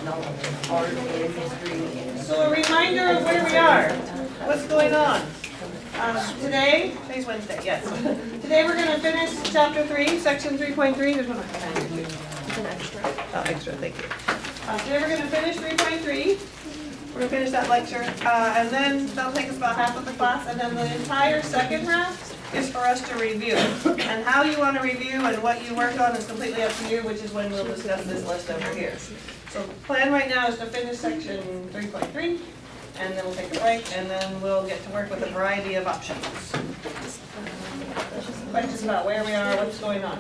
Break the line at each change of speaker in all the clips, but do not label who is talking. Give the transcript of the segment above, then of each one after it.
art and history.
So a reminder of where we are. What's going on? Today's Wednesday, yes. Today we're going to finish chapter 3, section 3.3. There's one behind you.
It's an extra.
Oh, extra, thank you. Today we're going to finish 3.3. We're going to finish that lecture, and then that'll take us about half of the class, and then the entire second half is for us to review. And how you want to review and what you worked on is completely up to you, which is when we'll discuss this list over here. So the plan right now is to finish section 3.3, and then we'll take a break, and then we'll get to work with a variety of options. Questions about where we are, what's going on?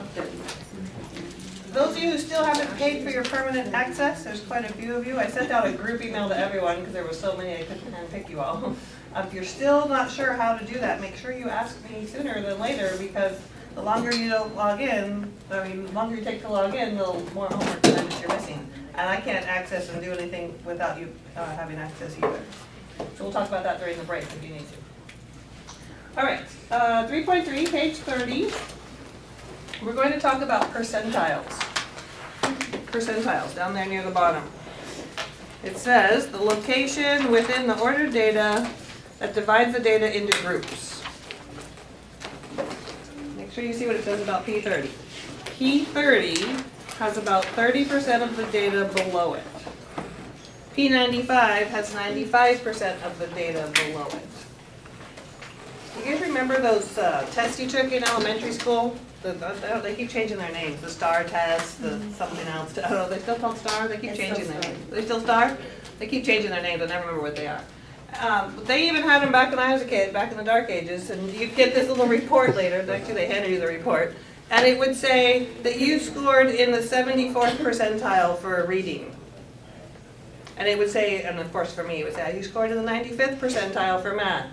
Those of you who still haven't paid for your permanent access, there's quite a few of you. I sent out a group email to everyone because there were so many I couldn't handpick you all. If you're still not sure how to do that, make sure you ask me sooner than later, because the longer you don't log in, the longer you take to log in, the more homework assignments you're missing. And I can't access and do anything without you having access either. So we'll talk about that during the break if you need to. All right, 3.3, page 30. We're going to talk about percentiles. Percentiles, down there near the bottom. It says the location within the ordered data that divides the data into groups. Make sure you see what it says about P30. P30 has about 30% of the data below it. P95 has 95% of the data below it. You guys remember those tests you took in elementary school? They keep changing their names. The STAR test, the something else. I don't know, they still called STAR? They keep changing their names. They still STAR? They keep changing their names. I never remember what they are. They even had them back when I was a kid, back in the dark ages. And you'd get this little report later. Actually, they handed you the report. And it would say that you scored in the 74th percentile for reading. And it would say, and of course for me, it would say, you scored in the 95th percentile for math.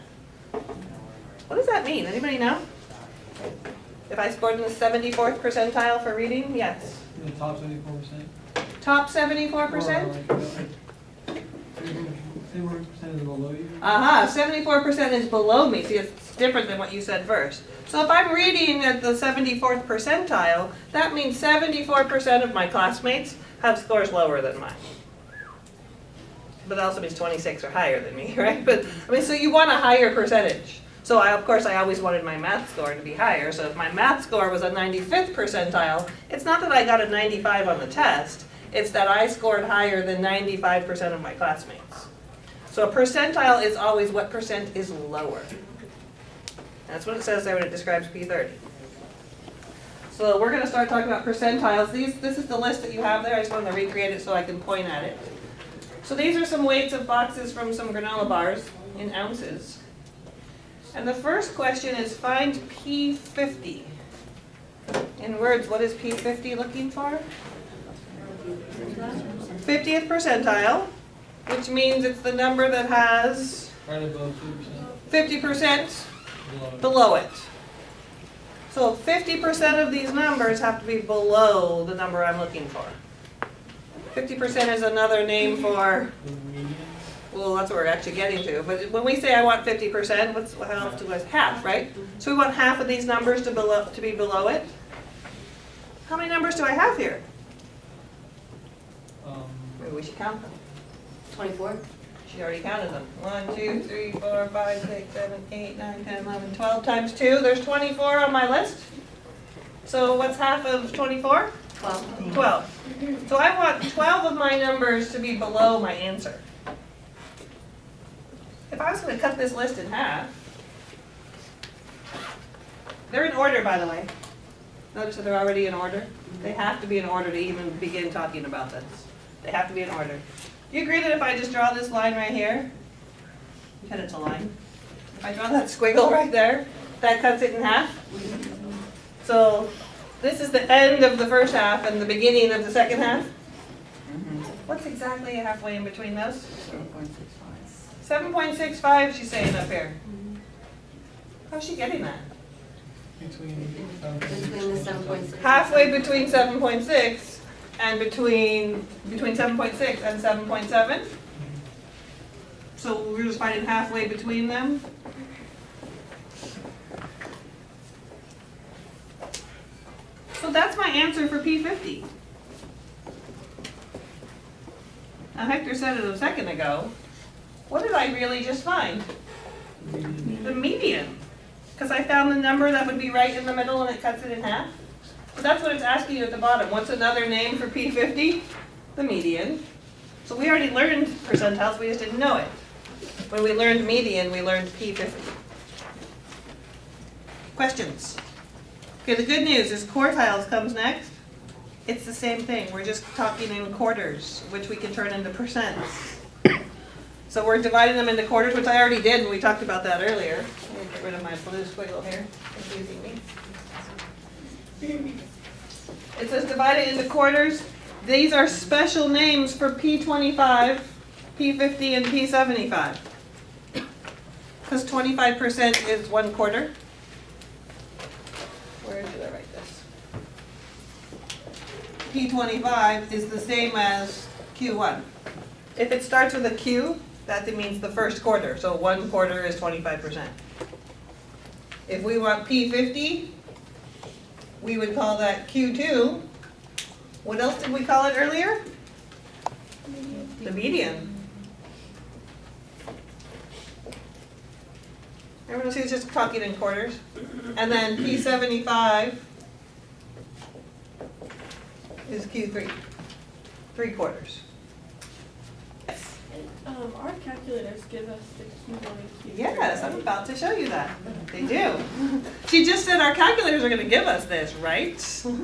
What does that mean? Anybody know? If I scored in the 74th percentile for reading, yes.
The top 74%.
Top 74%?
74% is below you.
74% is below me. See, it's different than what you said first. So if I'm reading at the 74th percentile, that means 74% of my classmates have scores lower than mine. But that also means 26 are higher than me, right? But I mean, so you want a higher percentage. So of course I always wanted my math score to be higher. So if my math score was a 95th percentile, it's not that I got a 95 on the test, it's that I scored higher than 95% of my classmates. So a percentile is always what percent is lower. That's what it says there when it describes P30. So we're going to start talking about percentiles. This is the list that you have there. I just wanted to recreate it so I can point at it. So these are some weights of boxes from some granola bars in ounces. And the first question is find P50. In words, what is P50 looking for? 50th percentile, which means it's the number that has
Right above
50%
2%.
below it. So 50% of these numbers have to be below the number I'm looking for. 50% is another name for,
The median.
well, that's what we're actually getting to. But when we say I want 50%, how else do I, half, right? So we want half of these numbers to be below it. How many numbers do I have here? Maybe we should count them.
24?
She already counted them. 1, 2, 3, 4, 5, 6, 7, 8, 9, 10, 11, 12 times 2. There's 24 on my list. So what's half of 24?
12.
12. So I want 12 of my numbers to be below my answer. If I was going to cut this list in half, they're in order, by the way. Notice that they're already in order. They have to be in order to even begin talking about this. They have to be in order. Do you agree that if I just draw this line right here, pretend it's a line, if I draw that squiggle right there, that cuts it in half? So this is the end of the first half and the beginning of the second half. What's exactly halfway in between those? 7.65 she's saying up here. How's she getting that?
Between
Between the 7.6.
Halfway between 7.6 and between 7.6 and 7.7. So we're just finding halfway between them. So that's my answer for P50. Now Hector said it a second ago. What did I really just find? The median. Because I found the number that would be right in the middle and it cuts it in half. So that's what it's asking you at the bottom. What's another name for P50? The median. So we already learned percentiles, we just didn't know it. When we learned median, we learned P50. Questions? Okay, the good news is quartiles comes next. It's the same thing. We're just talking in quarters, which we can turn into percents. So we're dividing them into quarters, which I already did, and we talked about that earlier. Let me get rid of my blue squiggle here, confusing me. It says divide it into quarters. These are special names for P25, P50, and P75. Because 25% is 1/4. Where did I write this? P25 is the same as Q1. If it starts with a Q, that means the first quarter, so 1/4 is 25%. If we want P50, we would call that Q2. What else did we call it earlier? The median. Everyone see it's just talking in quarters. And then P75 is Q3, 3/4. Yes.
Our calculators give us the Q1 and Q3.
Yes, I'm about to show you that. They do. She just said our calculators are going to give us this, right? So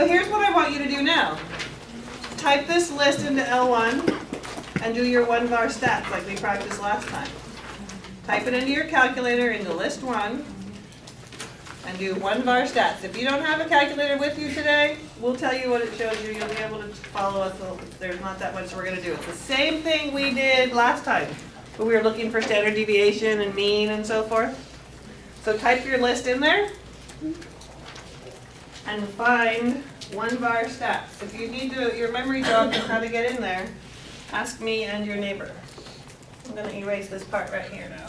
here's what I want you to do now. Type this list into L1 and do your 1-var stats like we practiced last time. Type it into your calculator into list 1 and do 1-var stats. If you don't have a calculator with you today, we'll tell you what it shows you. You'll be able to follow us. There's not that much we're going to do. It's the same thing we did last time, but we were looking for standard deviation and mean and so forth. So type your list in there and find 1-var stats. If you need your memory jog on how to get in there, ask me and your neighbor. I'm going to erase this part right here now.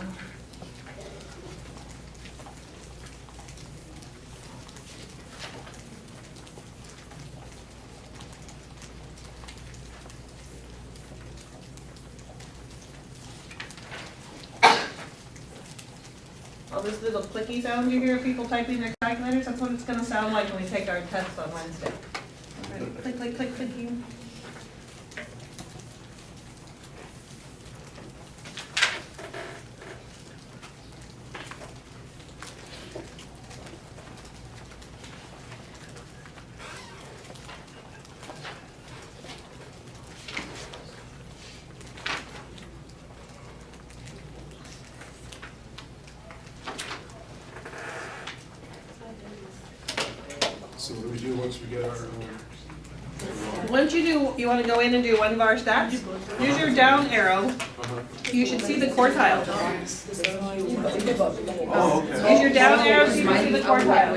All this little clicky sound you hear people typing their calculators, that's what it's going to sound like when we take our tests on Wednesday. Ready? Click, click, click, clicking.
So what do we do once we get our,
Once you do, you want to go in and do 1-var stats. Use your down arrow. You should see the quartile.
oh, okay.
Use your down arrow so you can see the quartile.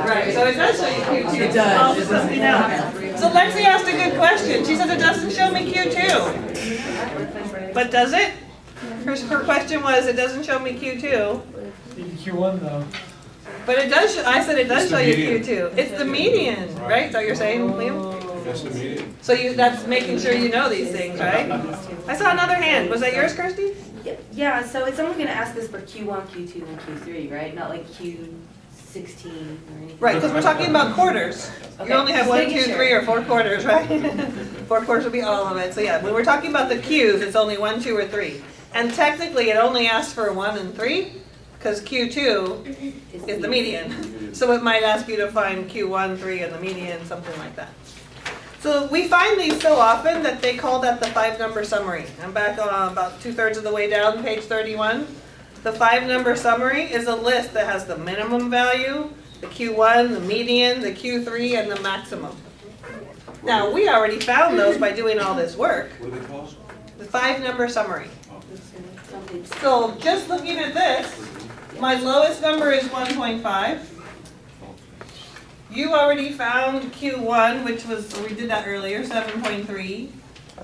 Right, so it does show you Q2. It does. So Lexi asked a good question. She says it doesn't show me Q2. But does it? Her question was, it doesn't show me Q2.
Q1 though.
But it does, I said it does
It's
show
the
you
median.
Q2. It's the median, right? Is that what you're saying, Liam?
That's the median.
So that's making sure you know these things, right? I saw another hand. Was that yours, Kirsty?
Yeah, so it's only gonna ask us for Q1, Q2, and Q3, right? Not like Q16 or anything.
Right, because we're talking about quarters. You
Okay,
only have
just
1,
making
2,
sure.
3, or 4 quarters, right? 4 quarters would be all of it. So yeah, when we're talking about the Qs, it's only 1, 2, or 3. And technically, it only asks for 1 and 3, because Q2 is the median. So it might ask you to find Q1, 3, and the median, something like that. So we find these so often that they call that the 5-number summary. I'm back about 2/3 of the way down, page 31. The 5-number summary is a list that has the minimum value, the Q1, the median, the Q3, and the maximum. Now, we already found those by doing all this work.
What are they called?
The 5-number summary. So just looking at this, my lowest number is 1.5. You already found Q1, which was, we did that earlier, 7.3.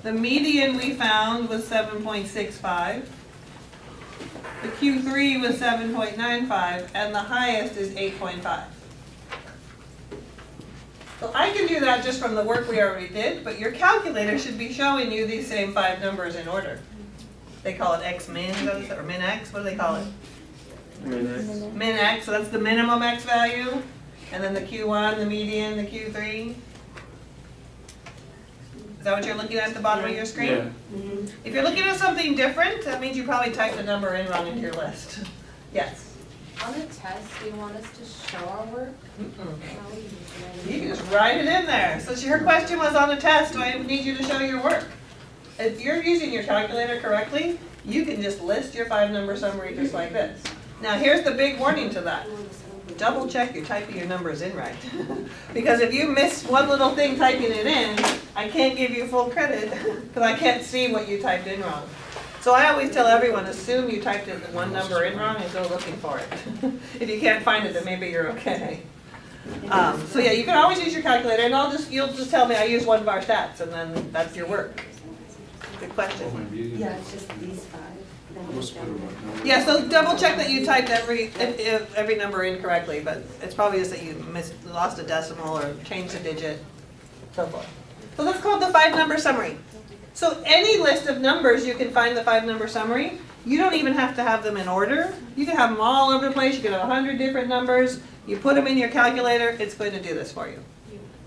The median we found was 7.65. The Q3 was 7.95, and the highest is 8.5. So I can do that just from the work we already did, but your calculator should be showing you these same 5 numbers in order. They call it X min, or min X, what do they call it? Min X, so that's the minimum X value, and then the Q1, the median, the Q3. Is that what you're looking at the bottom of your screen?
Yeah.
Mhm.
If you're looking at something different, that means you probably typed the number in wrong into your list. Yes.
On the test, do you want us to show our work?
Mm-mm.
No, we can just write it
You
in.
can just write it in there. So her question was on a test, do I need you to show your work? If you're using your calculator correctly, you can just list your 5-number summary just like this. Now here's the big warning to that. Double check you're typing your numbers in right. Because if you miss one little thing typing it in, I can't give you full credit because I can't see what you typed in wrong. So I always tell everyone, assume you typed it one number in wrong and go looking for it. If you can't find it, then maybe you're okay. So yeah, you can always use your calculator, and you'll just tell me I use 1 bar stats, and then that's your work. Good
Oh,
question.
my median.
Yeah, it's just these 5. Then
Must
it's
put it
down.
right now.
Yeah, so double check that you typed every number incorrectly, but it's probably just that you lost a decimal or changed a digit, so forth. So that's called the 5-number summary. So any list of numbers, you can find the 5-number summary. You don't even have to have them in order. You can have them all over the place. You can have 100 different numbers. You put them in your calculator, it's going to do this for you.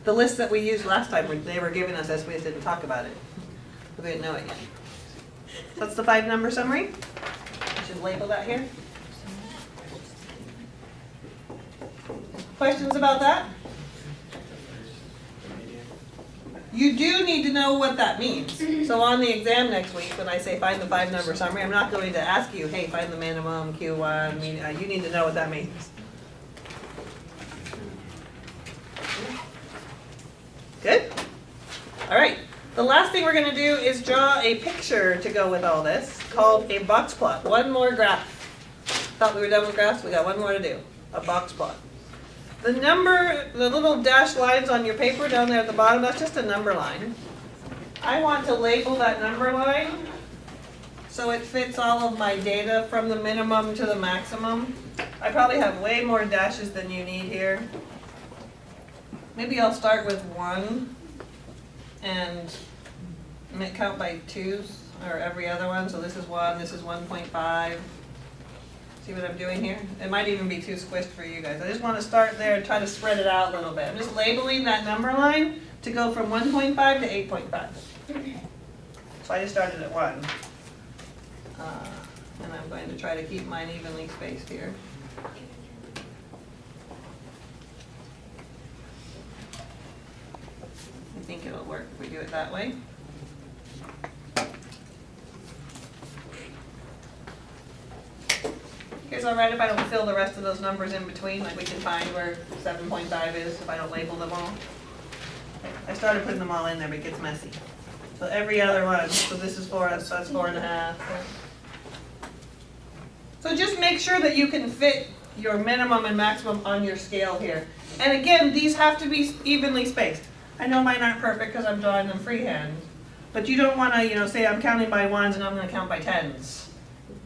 The list that we used last time, they were giving us this, we just didn't talk about it. We didn't know it yet. So that's the 5-number summary. I should label that here. Questions about that? You do need to know what that means. So on the exam next week, when I say find the 5-number summary, I'm not going to ask you, hey, find the minimum, Q1, median. You need to know what that means. Good? All right. The last thing we're going to do is draw a picture to go with all this called a box plot. One more graph. Thought we were done with graphs? We got one more to do. A box plot. The number, the little dashed lines on your paper down there at the bottom, that's just a number line. I want to label that number line so it fits all of my data from the minimum to the maximum. I probably have way more dashes than you need here. Maybe I'll start with 1 and count by 2s, or every other one. So this is 1, this is 1.5. See what I'm doing here? It might even be too squished for you guys. I just want to start there and try to spread it out a little bit. I'm just labeling that number line to go from 1.5 to 8.5. So I just started at 1. And I'm going to try to keep mine evenly spaced here. I think it'll work if we do it that way. Here's all right if I don't fill the rest of those numbers in between, like we can find where 7.5 is if I don't label them all. I started putting them all in there, but it gets messy. So every other one, so this is 4, so that's 4.5. So just make sure that you can fit your minimum and maximum on your scale here. And again, these have to be evenly spaced. I know mine aren't perfect because I'm drawing them freehand, but you don't want to, say I'm counting by 1s and I'm going to count by 10s.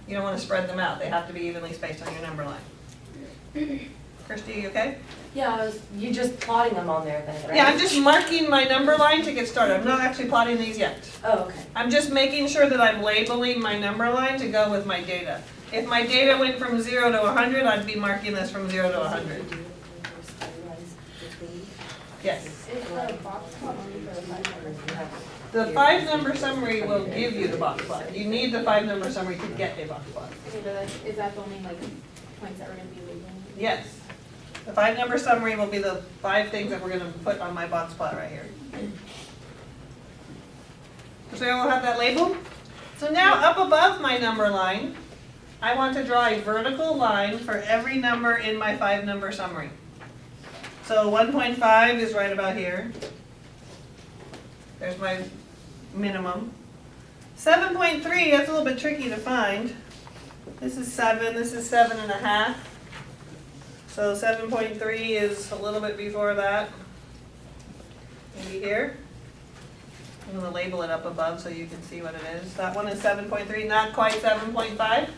You don't want to spread them out. They have to be evenly spaced on your number line. Kirsty, you okay?
Yeah, you're just plotting them on there then, right?
Yeah, I'm just marking my number line to get started. I'm not actually plotting these yet.
Oh, okay.
I'm just making sure that I'm labeling my number line to go with my data. If my data went from 0 to 100, I'd be marking this from 0 to 100. Yes.
Is the box plot only for the 5 numbers?
The 5-number summary will give you the box plot. You need the 5-number summary to get a box plot.
Okay, but is that the only points that we're gonna be labeling?
Yes. The 5-number summary will be the 5 things that we're going to put on my box plot right here. So we'll have that labeled. So now up above my number line, I want to draw a vertical line for every number in my 5-number summary. So 1.5 is right about here. There's my minimum. 7.3, that's a little bit tricky to find. This is 7, this is 7.5. So 7.3 is a little bit before that. Maybe here. I'm going to label it up above so you can see what it is. That one is 7.3, not quite 7.5.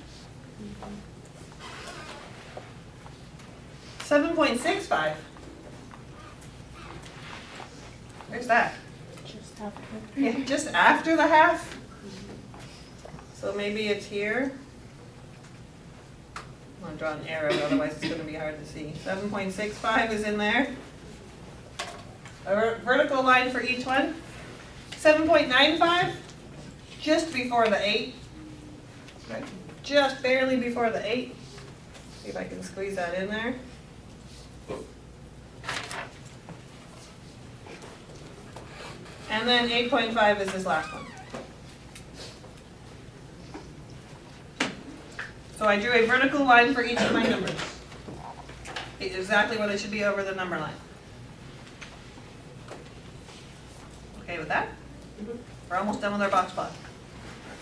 7.65. Where's that?
Just have to.
Yeah, just after the half? So maybe it's here. I'm gonna draw an arrow, otherwise it's gonna be hard to see. 7.65 is in there. A vertical line for each one. 7.95, just before the 8. Right, just barely before the 8. See if I can squeeze that in there. And then 8.5 is this last one. So I drew a vertical line for each of my numbers. Exactly what it should be over the number line. Okay with that? We're almost done with our box plot.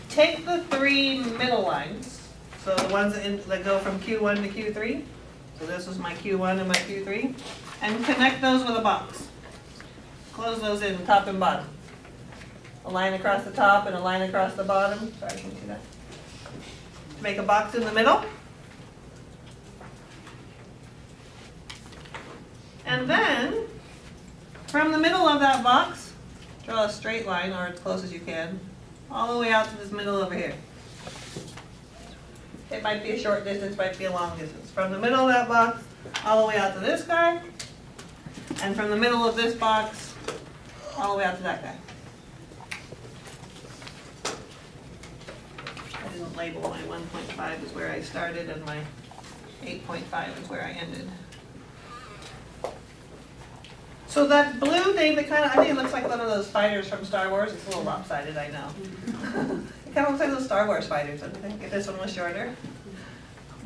Take the 3 middle lines, so the ones that go from Q1 to Q3, so this is my Q1 and my Q3, and connect those with a box. Close those in, top and bottom. A line across the top and a line across the bottom. Sorry, can you see that? Make a box in the middle. And then, from the middle of that box, draw a straight line, or as close as you can, all the way out to this middle over here. It might be a short distance, might be a long distance. From the middle of that box, all the way out to this guy, and from the middle of this box, all the way out to that guy. I didn't label my 1.5 is where I started and my 8.5 is where I ended. So that blue thing that kind of, I think it looks like one of those fighters from Star Wars. It's a little lopsided, I know. It kind of looks like those Star Wars fighters, don't you think? If this one was shorter.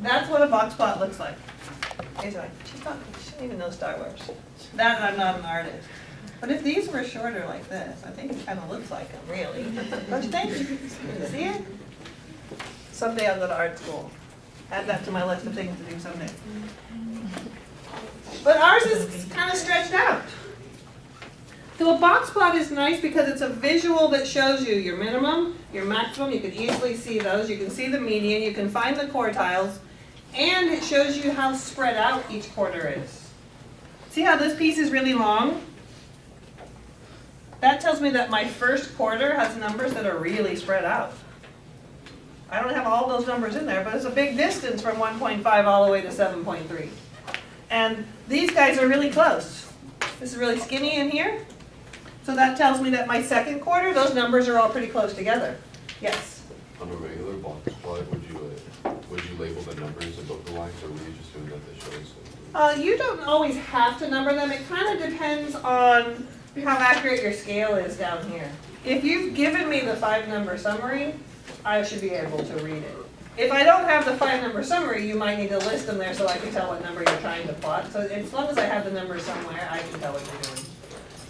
That's what a box plot looks like. She's like, she doesn't even know Star Wars. That, and I'm not an artist. But if these were shorter like this, I think it kind of looks like them, really. Don't you think? See it? Someday I'll go to art school. Add that to my list of things to do someday. But ours is kind of stretched out. So a box plot is nice because it's a visual that shows you your minimum, your maximum. You can easily see those. You can see the median. You can find the quartiles. And it shows you how spread out each quarter is. See how this piece is really long? That tells me that my first quarter has numbers that are really spread out. I don't have all those numbers in there, but it's a big distance from 1.5 all the way to 7.3. And these guys are really close. This is really skinny in here. So that tells me that my second quarter, those numbers are all pretty close together. Yes?
On a regular box plot, would you label the numbers above the lines, or were you just doing that to show us?
You don't always have to number them. It kind of depends on how accurate your scale is down here. If you've given me the 5-number summary, I should be able to read it. If I don't have the 5-number summary, you might need to list them there so I can tell what number you're trying to plot. So as long as I have the numbers somewhere, I can tell what you're doing.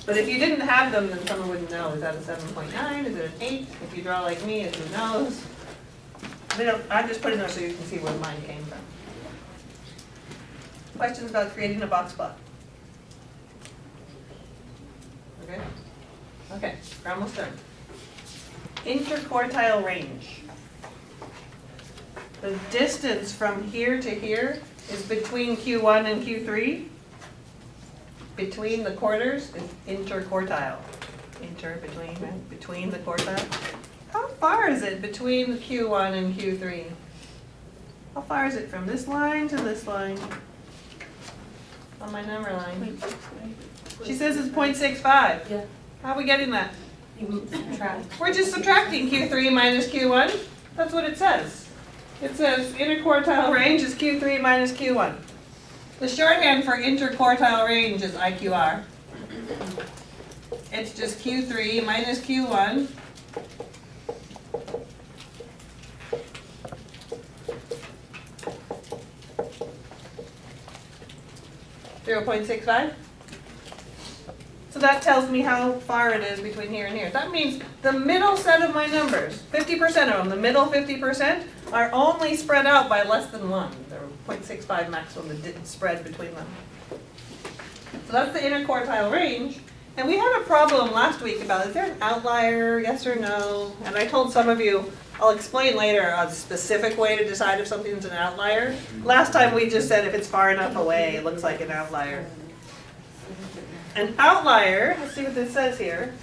But if you didn't have them, then someone wouldn't know. Is that a 7.9? Is it an 8? If you draw like me, who knows? I just put it there so you can see where mine came from. Questions about creating a box plot? Okay? Okay, we're almost done. Interquartile range. The distance from here to here is between Q1 and Q3. Between the quarters is interquartile. Between, right? Between the quartile. How far is it between Q1 and Q3? How far is it from this line to this line? On my number line. She says it's 0.65.
Yeah.
How are we getting that?
You subtract.
We're just subtracting Q3 minus Q1. That's what it says. It says interquartile range is Q3 minus Q1. The shorthand for interquartile range is IQR. It's just Q3 minus Q1. .65. So that tells me how far it is between here and here. That means the middle set of my numbers, 50% of them, the middle 50%, are only spread out by less than 1. They're 0.65 maximum that didn't spread between them. So that's the interquartile range. And we had a problem last week about, is there an outlier, yes or no? And I told some of you, I'll explain later a specific way to decide if something's an outlier. Last time we just said if it's far enough away, it looks like an outlier. An outlier, let's see what this says here,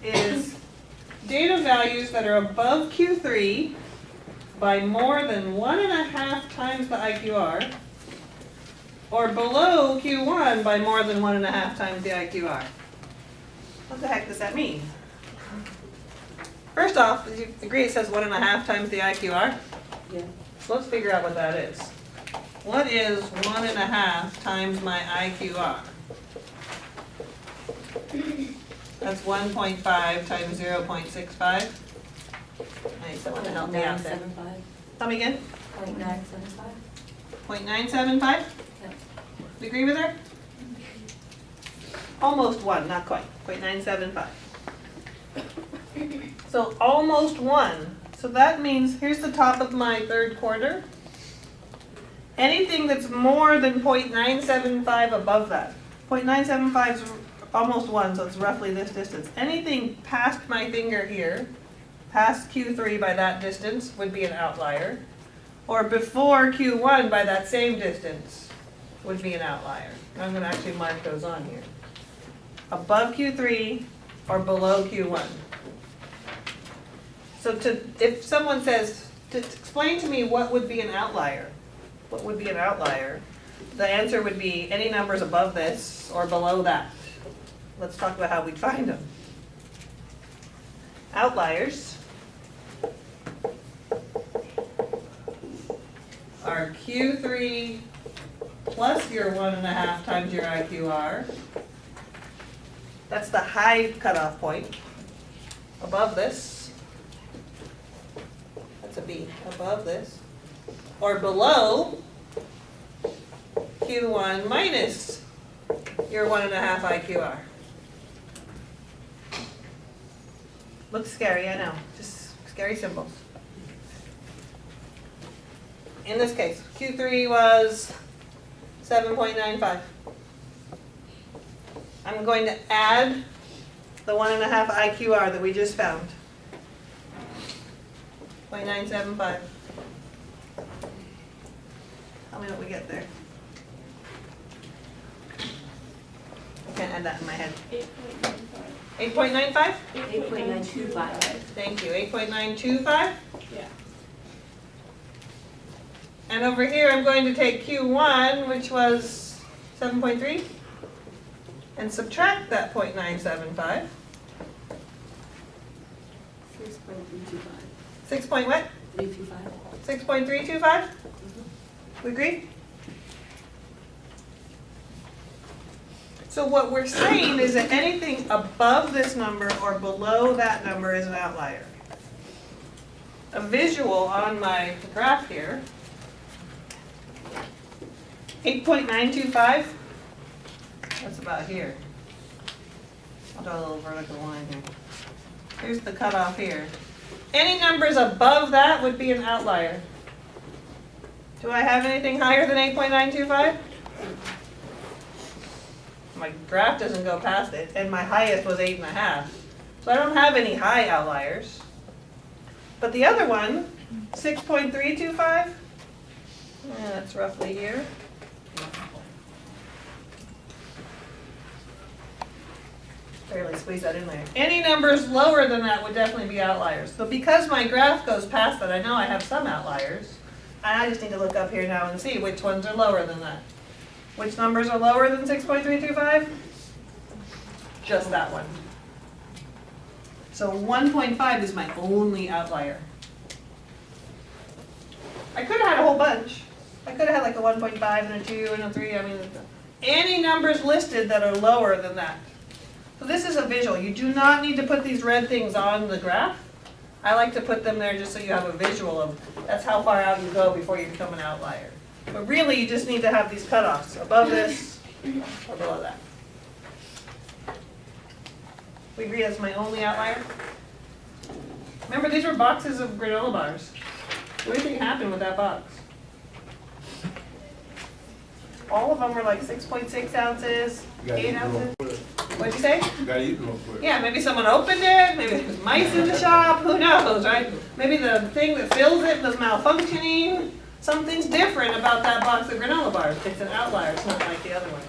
is data values that are above Q3 by more than 1.5 times the IQR, or below Q1 by more than 1.5 times the IQR. What the heck does that mean? First off, do you agree it says 1.5 times the IQR?
Yeah.
So let's figure out what that is. What is 1.5 times my IQR? That's 1.5 times 0.65. I need someone to help me out there.
0.975.
Tell me again.
0.975.
0.975?
Yep.
You agree with her? Almost 1, not quite. 0.975. So almost 1. So that means, here's the top of my third quarter. Anything that's more than 0.975 above that. 0.975 is almost 1, so it's roughly this distance. Anything past my finger here, past Q3 by that distance, would be an outlier. Or before Q1 by that same distance would be an outlier. I'm going to actually mark those on here. Above Q3 or below Q1. So if someone says, to explain to me what would be an outlier, what would be an outlier, the answer would be any numbers above this or below that. Let's talk about how we'd find them. Outliers are Q3 plus your 1.5 times your IQR. That's the high cutoff point. Above this, that's a B, above this. Or below Q1 minus your 1.5 IQR. Looks scary, I know, just scary symbols. In this case, Q3 was 7.95. I'm going to add the 1.5 IQR that we just found. 0.975. Tell me what we get there. I can't add that in my head.
8.95.
8.95?
8.925.
Thank you. 8.925?
Yeah.
And over here, I'm going to take Q1, which was 7.3, and subtract that 0.975.
6.325.
6 point what?
325.
6.325? We agree? So what we're saying is that anything above this number or below that number is an outlier. A visual on my graph here, 8.925, that's about here. I'll draw a little vertical line here. Here's the cutoff here. Any numbers above that would be an outlier. Do I have anything higher than 8.925? My graph doesn't go past it, and my highest was 8.5. So I don't have any high outliers. But the other one, 6.325, that's roughly here. Barely squeeze that in there. Any numbers lower than that would definitely be outliers. So because my graph goes past that, I know I have some outliers. And I just need to look up here now and see which ones are lower than that. Which numbers are lower than 6.325? Just that one. So 1.5 is my only outlier. I could have had a whole bunch. I could have had like a 1.5 and a 2 and a 3. I mean, any numbers listed that are lower than that. So this is a visual. You do not need to put these red things on the graph. I like to put them there just so you have a visual of that's how far out you go before you become an outlier. But really, you just need to have these cutoffs above this or below that. We agree that's my only outlier? Remember, these were boxes of granola bars. What do you think happened with that box? All of them were like 6.6 ounces, 8 ounces. What'd you say?
You gotta eat real quick.
Yeah, maybe someone opened it, maybe there's mice in the shop, who knows, right? Maybe the thing that fills it was malfunctioning. Something's different about that box of granola bars. It's an outlier, it's not like the other one.